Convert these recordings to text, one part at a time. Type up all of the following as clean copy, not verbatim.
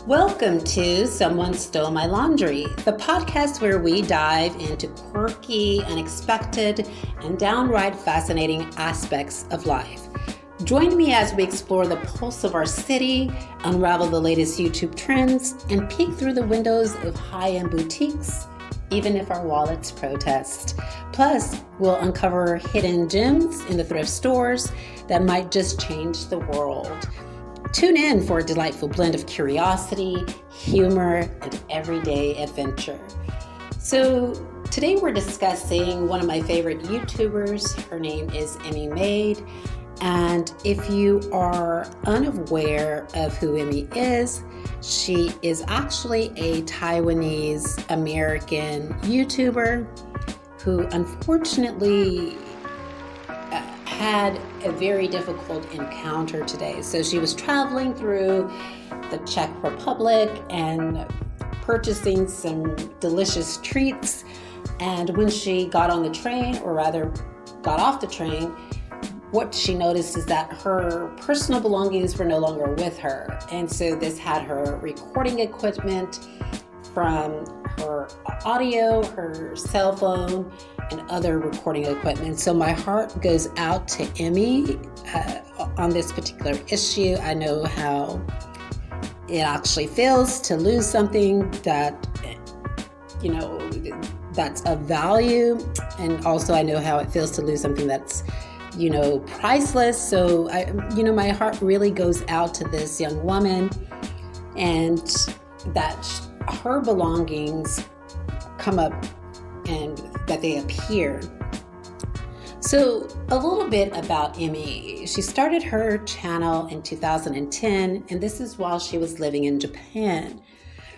Welcome to Someone Stole My Laundry, the podcast where we dive into quirky, unexpected, and downright fascinating aspects of life. Join me as we explore the pulse of our city, unravel the latest YouTube trends, and peek through the windows of high-end boutiques, even if our wallets protest. Plus, we'll uncover hidden gems in the thrift stores that might just change the world. Tune in for a delightful blend of curiosity, humor, and everyday adventure. So today we're discussing one of my favorite YouTubers. Her name is Emmymade. And if you are unaware of who Emmy is, she is actually a Taiwanese American YouTuber who unfortunately had a very difficult encounter today. So she was traveling through the Czech Republic and purchasing some delicious treats. And when she got on the train, or rather got off the train, what she noticed is that her personal belongings were no longer with her. And so this had her recording equipment from her audio, her cell phone, and other recording equipment. So my heart goes out to Emmy on this particular issue. I know how it actually feels to lose something that, that's of value. And also I know how it feels to lose something that's, priceless. So my heart really goes out to this young woman, and that her belongings come up and that they appear. So a little bit about Emmy. She started her channel in 2010, and this is while she was living in Japan.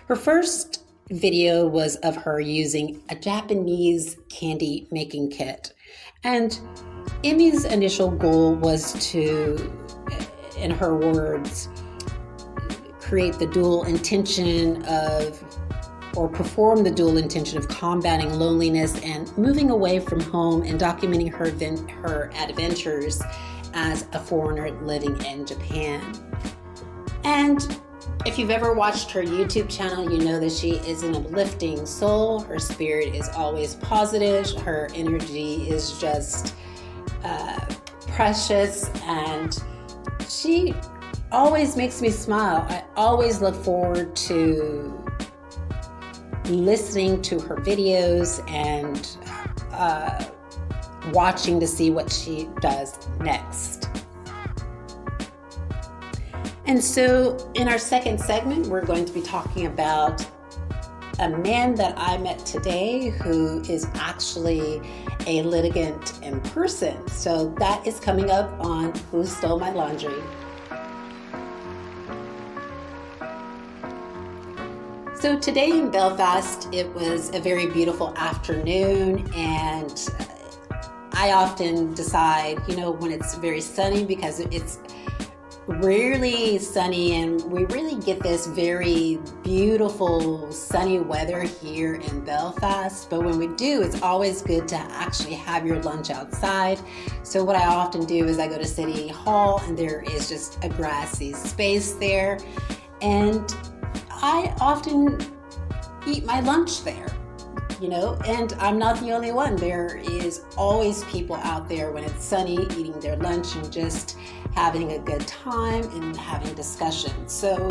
Her first video was of her using a Japanese candy making kit. And Emmy's initial goal was to, in her words, create the dual intention of, or perform the dual intention of combating loneliness and moving away from home and documenting her adventures as a foreigner living in Japan. And if you've ever watched her YouTube channel, you know that she is an uplifting soul. Her spirit is always positive. Her energy is just precious, and she always makes me smile. I always look forward to listening to her videos and watching to see what she does next. And so in our second segment, we're going to be talking about a man that I met today who is actually a litigant in person. So that is coming up on Who Stole My Laundry. So today in Belfast, it was a very beautiful afternoon, and I often decide, when it's very sunny, because it's rarely sunny and we really get this very beautiful sunny weather here in Belfast. But when we do, it's always good to actually have your lunch outside. So what I often do is I go to City Hall, and there is just a grassy space there. And I often eat my lunch there, and I'm not the only one. There is always people out there when it's sunny eating their lunch and just having a good time and having discussions. So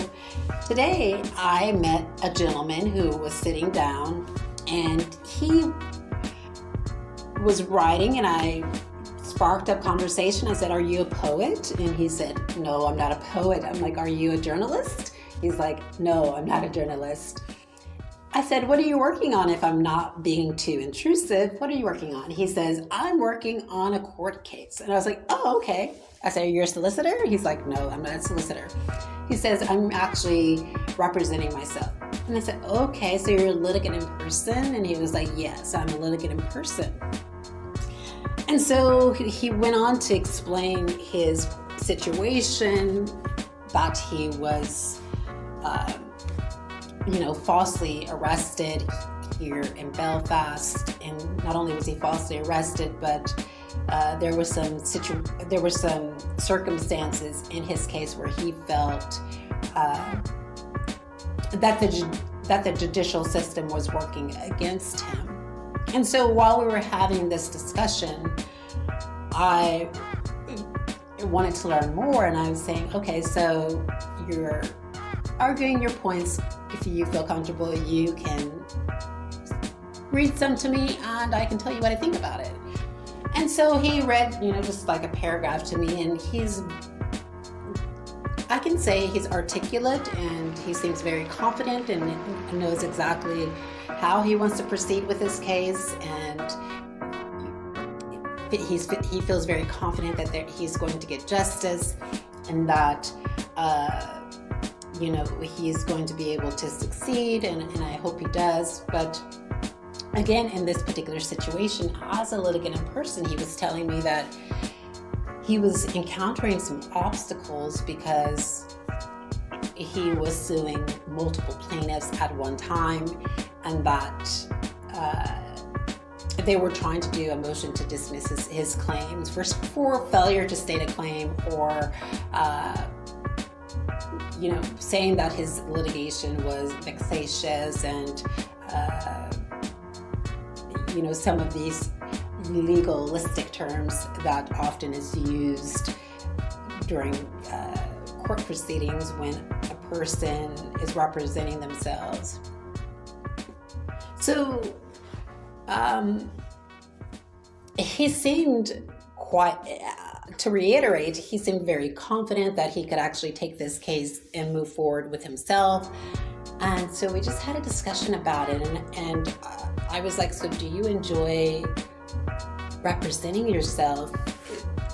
today I met a gentleman who was sitting down, and he was writing, and I sparked up conversation. I said, "Are you a poet?" And he said, "No, I'm not a poet." I'm like, "Are you a journalist?" He's like, "No, I'm not a journalist." I said, "What are you working on? If I'm not being too intrusive, what are you working on?" He says, "I'm working on a court case." And I was like, "Oh, okay." I said, "You're a solicitor?" He's like, "No, I'm not a solicitor." He says, "I'm actually representing myself." And I said, "Okay, so you're a litigant in person?" And he was like, "Yes, I'm a litigant in person." And so he went on to explain his situation, that he was falsely arrested here in Belfast. And not only was he falsely arrested, but there were some circumstances in his case where he felt that the judicial system was working against him. And so while we were having this discussion, I wanted to learn more, and I was saying, okay, so you're arguing your points. If you feel comfortable, you can read some to me and I can tell you what I think about it. And so he read, just like a paragraph to me, and I can say he's articulate and he seems very confident and knows exactly how he wants to proceed with this case, and he feels very confident that he's going to get justice, and that he's going to be able to succeed, and I hope he does. But again, in this particular situation, as a litigant in person, he was telling me that he was encountering some obstacles because he was suing multiple plaintiffs at one time, and that they were trying to do a motion to dismiss his claims for failure to state a claim, or saying that his litigation was vexatious, and some of these legalistic terms that often is used during court proceedings when a person is representing themselves. So he seemed to reiterate, he seemed very confident that he could actually take this case and move forward with himself. And so we just had a discussion about it, and I was like, so do you enjoy representing yourself?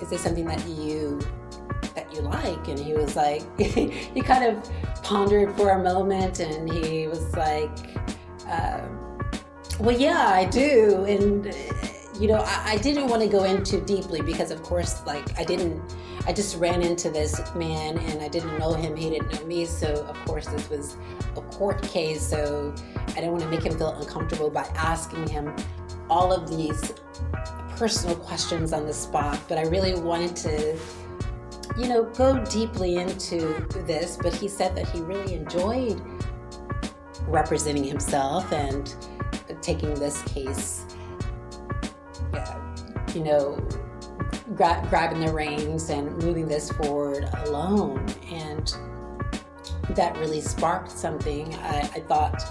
Is this something that you like? And he was like, he kind of pondered for a moment, and he was like, well, yeah, I do. And I didn't want to go in too deeply because, of course, I just ran into this man and I didn't know him, he didn't know me. So, of course, this was a court case. So I didn't want to make him feel uncomfortable by asking him all of these personal questions on the spot. But I really wanted to, go deeply into this. But he said that he really enjoyed representing himself and taking this case, grabbing the reins and moving this forward alone. And that really sparked something. I thought,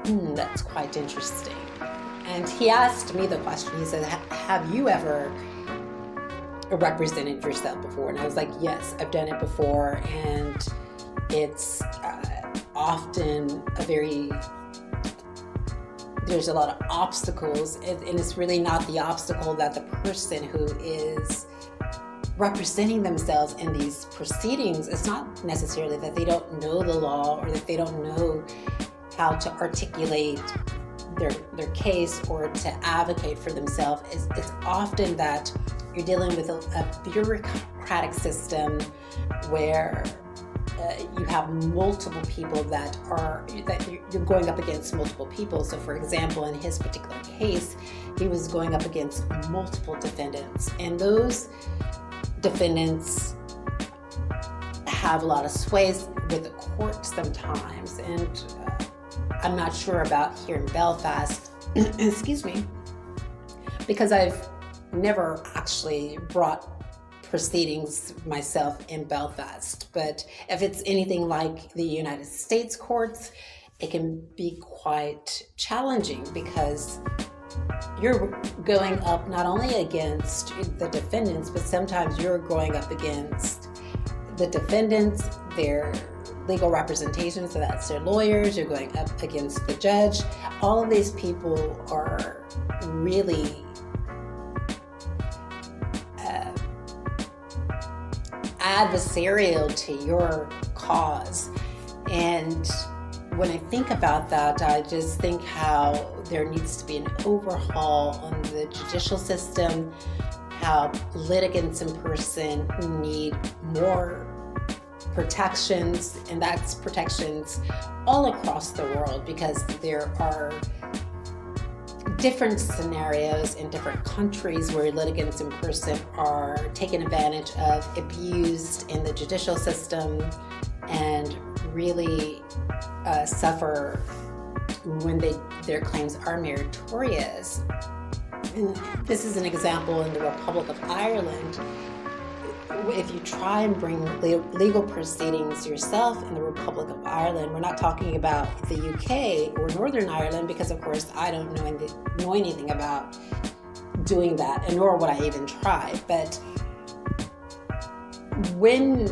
that's quite interesting. And he asked me the question, he said, have you ever represented yourself before? And I was like, yes, I've done it before. And it's often there's a lot of obstacles, and it's really not the obstacle that the person who is representing themselves in these proceedings, it's not necessarily that they don't know the law or that they don't know how to articulate their case or to advocate for themselves. It's often that you're dealing with a bureaucratic system where you have multiple people that you're going up against multiple people. So, for example, in his particular case, he was going up against multiple defendants, and those defendants have a lot of sways with the court sometimes. And I'm not sure about here in Belfast, excuse me, because I've never actually brought proceedings myself in Belfast. But if it's anything like the United States courts, it can be quite challenging because you're going up not only against the defendants, but sometimes you're going up against the defendants, their legal representation, so that's their lawyers, you're going up against the judge. All of these people are really adversarial to your cause. And when I think about that, I just think how there needs to be an overhaul on the judicial system, how litigants in person need more protections, and that's protections all across the world, because there are different scenarios in different countries where litigants in person are taken advantage of, abused in the judicial system, and really suffer when their claims are meritorious. And this is an example in the Republic of Ireland. If you try and bring legal proceedings yourself in the Republic of Ireland, we're not talking about the UK or Northern Ireland, because of course I don't know anything about doing that, and nor would I even try. But when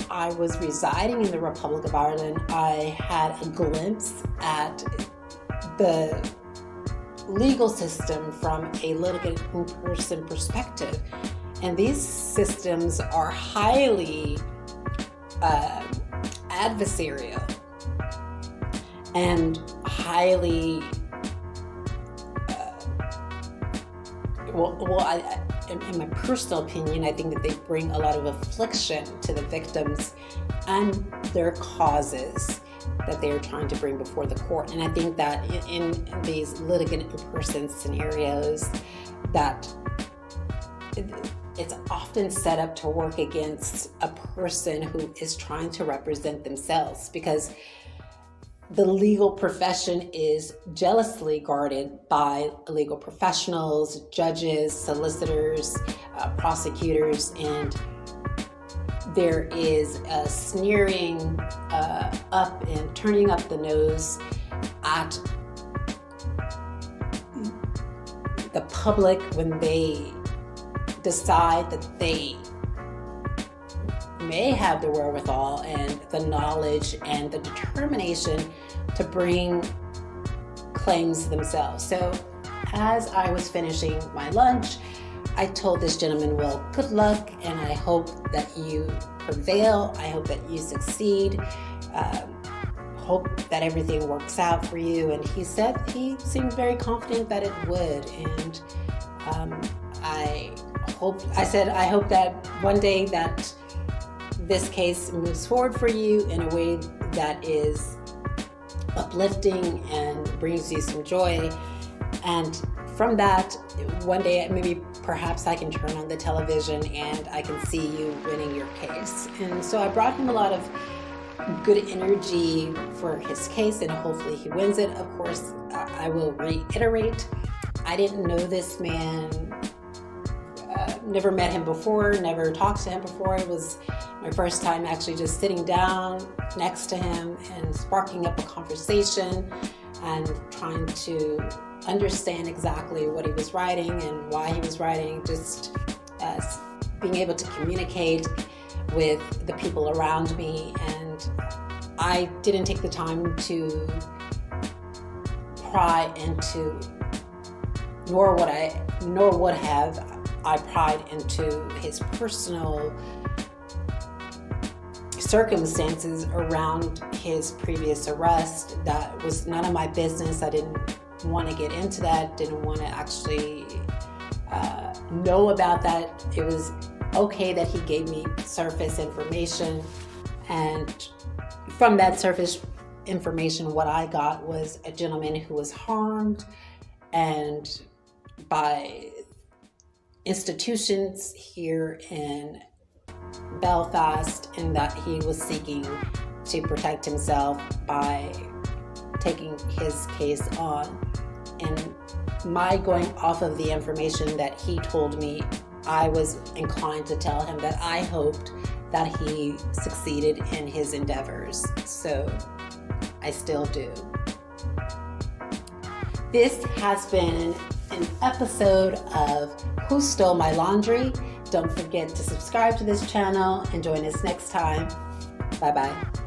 I was residing in the Republic of Ireland, I had a glimpse at the legal system from a litigant-in-person perspective. And these systems are highly adversarial and highly, in my personal opinion, I think that they bring a lot of affliction to the victims and their causes that they are trying to bring before the court. And I think that in these litigant-in-person scenarios, that it's often set up to work against a person who is trying to represent themselves, because the legal profession is jealously guarded by legal professionals, judges, solicitors, prosecutors, and there is a sneering up and turning up the nose at the public when they decide that they may have the wherewithal and the knowledge and the determination to bring claims themselves. So as I was finishing my lunch, I told this gentleman, well, good luck, and I hope that you prevail. I hope that you succeed. Hope that everything works out for you. And he said he seemed very confident that it would. And I hope that one day that this case moves forward for you in a way that is uplifting and brings you some joy. And from that, one day maybe perhaps I can turn on the television and I can see you winning your case. And so I brought him a lot of good energy for his case, and hopefully he wins it. Of course, I will reiterate, I didn't know this man, never met him before, never talked to him before. It was my first time actually just sitting down next to him and sparking up a conversation and trying to understand exactly what he was writing and why he was writing, just being able to communicate with the people around me. And I didn't take the time to pry into, nor would have I pried into his personal circumstances around his previous arrest. That was none of my business. I didn't want to get into that, didn't want to actually know about that. It was okay that he gave me surface information, and from that surface information, what I got was a gentleman who was harmed and by institutions here in Belfast, and that he was seeking to protect himself by taking his case on. And my going off of the information that he told me, I was inclined to tell him that I hoped that he succeeded in his endeavors. So I still do. This has been an episode of Who Stole My Laundry? Don't forget to subscribe to this channel and join us next time. Bye-bye.